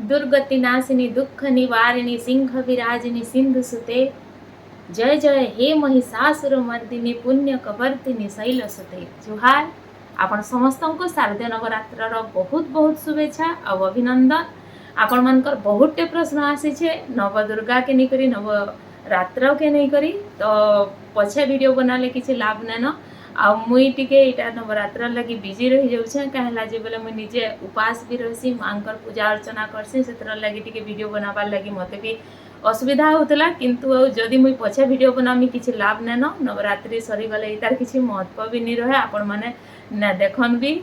दुर्गति नाशिनी दुख निवारिणी सिंह विराजिनी सिंधु सुते जय जय हे महिषासुर मर्दिनी पुण्य कवर्तिनी शैल सुते जुहार। आपण समस्त को शारदीय नवरात्र बहुत बहुत शुभेच्छा और अभिनंदन। आपण मानकर बहुत टे प्रश्न आसी नव दुर्गा के नहीं करी नवरात्र के नहीं करी तो पछे वीडियो बनाले किसी लाभ नैन आ मुई टिके इटा नवरात्र लगी बिजी रही जाऊँ कहला जे बोले मुई निजे उपास भी रही माँ पूजा अर्चना करसी से लगी टिके वीडियो बनाबार लगी मते भी असुविधा होता किंतु जदि मुई पछे वीडियो बनामी किसी लाभ नैन नवरात्रि सरी गले तार किसी महत्व भी नहीं रहे आपण मैंने ना देखन भी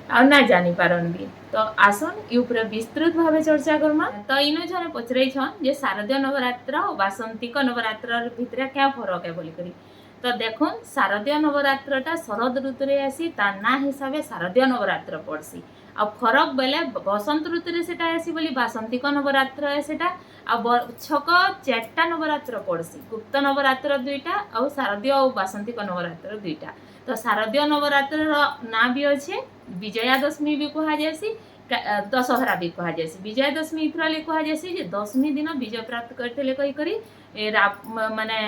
आ ना जानी पारन भी। तो आसन ये विस्तृत भाव चर्चा करमा। तो इनो जने पचरई छन जे शारदीय नवरात्र और बासंतिक नवरात्र भितर क्या फरक है बोली करी। तो देखो शारदीय नवरात्रटा शरद ऋतु रे आसी तार ना हिसाब से शारदीय नवरात्र पड़सी आ फरक बेले बसंत ऋतु रे सेटा आसी बोली बासंतिक नवरात्र है सेटा आ छक 4टा नवरात्र पड़सी गुप्त नवरात्र 2टा और शारदीय और बासंतिक नवरात्र 2टा। तो शारदीय नवरात्र ना भी अच्छे विजयादशमी भी कहा जासी दशहरा भी कहा जासी। विजयादशमी इतरा ले कहा जासी जे दशमी दिन विजय प्राप्त करते कही करी माने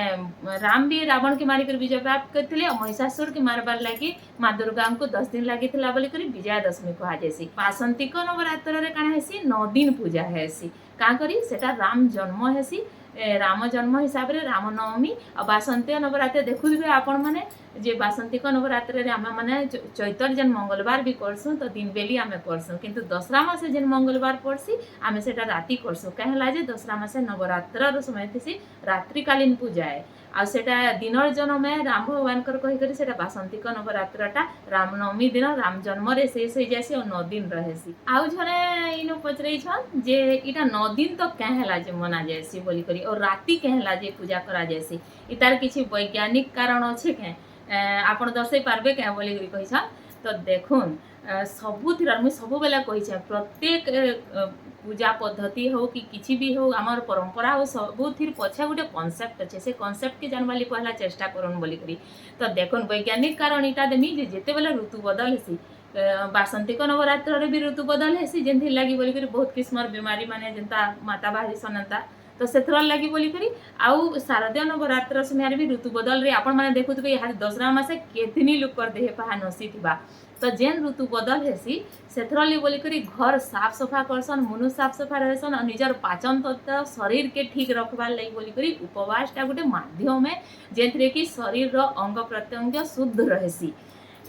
राम भी रावण के मारिक विजय प्राप्त करते महिषासुर के मारबार लगी माँ दुर्गा को 10 दिन लगी बोलिक विजयादशमी कहा जासी। बासंतिक नवरात्र काଣା हेसी 9 दिन पूजा हेसी का करी सेटा राम जन्म हेसी राम जन्म हिसाब रे रामनवमी और बासंतिक नवरात्र देखुए आपण मैंने जे बासंतिक नवरात्र आम मैंने चैतर जेन मंगलवार भी करसुँ तो दिन बेली आम करसुँ किंतु दसरा मासे जेन मंगलवार पड़सी आम से राति करसुँ कहला जे दसरा मासे नवरात्र समय थी रात्रिकालीन पूजा है आ सेटा दिनर जन्म है राम भगवान कही से बासंतिक नवरात्रटा रामनवमी दिन राम जन्म रे शेष हो जासी और 9 दिन रहेसी। आउ जने इनो पचरई छन जे इटा 9 दिन तो कहला जे मना जासी बोली करी और राति कहला जे पूजा करा जासी इतार किछि वैज्ञानिक कारण अछि के आपण दर्शै पारबे क्या बोली करी छन। तो देखुन सबुथिर मुझे सब बेला कही प्रत्येक पूजा पद्धति हो कि किसी भी हो आमर परंपरा हो सबुथिर पछे गोटे कॉन्सेप्ट अच्छे से कॉन्सेप्ट के जानवाली पहला चेष्टा करन बोली करी। तो देखुन वैज्ञानिक कारण इटा देमी जे जेते बेला ऋतु बदल हेसी बासंतिक नवरात्र भी ऋतु बदल हेसी जेंथि लगी बोली करी बहुत किस्मर बीमारी माने जेंता माता बाहरी सनता तो से लगी बोली करी आउ शारदीय नवरात्र समय भी ऋतु बदल रे आपण मैंने देखुवे यहाँ दसरा मासे केतनी लोक देह पहा नसी थिबा तो जेन ऋतु बदल हेसी से बोली करी घर साफ सफा करसन मुनु साफ सफा रहसन और निजर पाचन तंत्र शरीर के ठीक रखबार लगी बोली करी उपवासटा गोटे माध्यम है जेथरे कि शरीर रो अंग प्रत्यंग शुद्ध रहेसी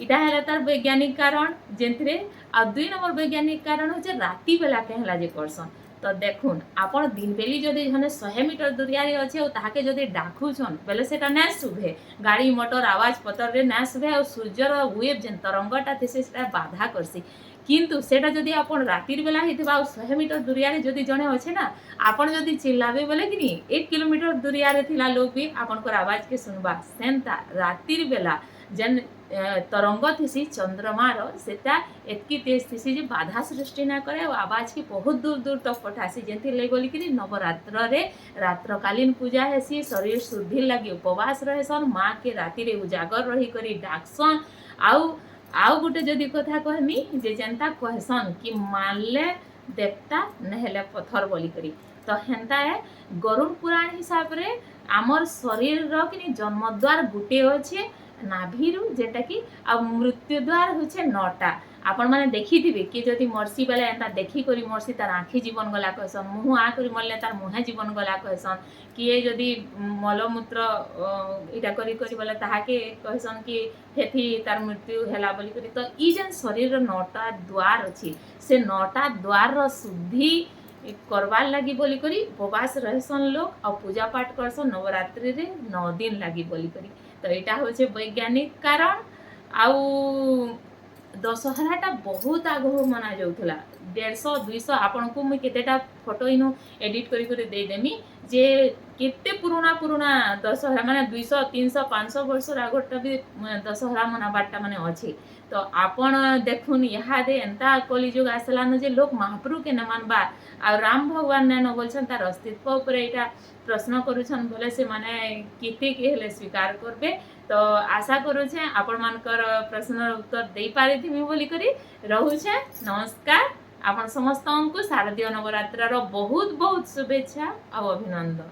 इटा है तार वैज्ञानिक कारण जेथरे आ 2 नंबर वैज्ञानिक कारण होचे राति बेला कहला जे करसन। तो देखुन आपण दिन बेली जदि जने 100 मीटर दूरिया रे अच्छे ताके जदि डाकुछन बेले सेटा ना शुभे गाड़ी मोटर आवाज पतर रे ना शुभे और सूर्यर वेव जेन तरंगटा थिसे सेटा बाधा करसी किंतु सेटा जदि आपण रातिर बेला हितबा 100 मीटर दूरिया रे जदि जने अच्छे ना आपण जदि चिल्लाबे बोले कि 1 किलोमीटर दूरिया रे थिला लोग भी आपण को आवाज के सुनबा सेंता रातिर बेला जेन तरंग थी चंद्रमार सेटा एतकी तेज थी जे बाधा सृष्टि ना करे और आवाज की बहुत दूर दूर तक पठासी जेंथि लई बोली कि नवरात्र रे रात्रकालीन पूजा हेसी शरीर शुद्धि लगी उपवास रहेसन माँ के राति रे उजागर रही करी डाकसन आउ गोटे जदि कथा कहमी जे जनता कहसन कि मानले देवता नहेले पत्थर बोली करी तो हेन्ता है गरुड़ पुराण हिसाब रे आमर शरीर रो कि जन्मद्वार गुटे अच्छे नाभिरू जेटा कि आ मृत्यु द्वार होचे 9टा आपण माने देखी थिबे कि जदि मरसी बेले एंता देखी करी मरसी तार आँखि जीवन गला कहसन मुँह आ करी मरले तार मुहे जीवन गला कहसन किए जदि मलमूत्र इटा करी करी बोले ताहाके कहसन कि हेथि तार मृत्यु हैला बोली करी। तो ई जेन शरीर 9टा द्वार अछि से 9टा द्वार रो शुद्धि करवार लगी बोली करी उपवास रहसन लोग और पूजा पाठ करसन नवरात्रि रे 9 दिन लगी बोली करी। तो यहाँ हूँ वैज्ञानिक कारण आउ दशहराटा बहुत आगु मना जाऊला 150-200 आपण को मुझे केतेटा फोटो इनु एडिट करी देदेमी जे केते पुराना पुराना दशहरा माने 200-300-500 वर्ष आगटा भी दशहरा मनाबारटा माने अच्छे। तो आपण देखुन यहाँ दे एंता कलिजुग आसलान जे लोग महाप्रभु के न मानबा आ राम भगवान न बोलछन तार अस्तित्व उपर एटा प्रश्न करुछन बोले से माने किते के हेले स्वीकार करबे। तो आशा करुछे आपण मानकर प्रश्न उत्तर दे पारिथिमि बोली करी रहुछे। नमस्कार। आपण ସମସ୍ତଙ୍କୁ शारदीय नवरात्राର बहुत बहुत शुभेच्छा और अभिनंदन।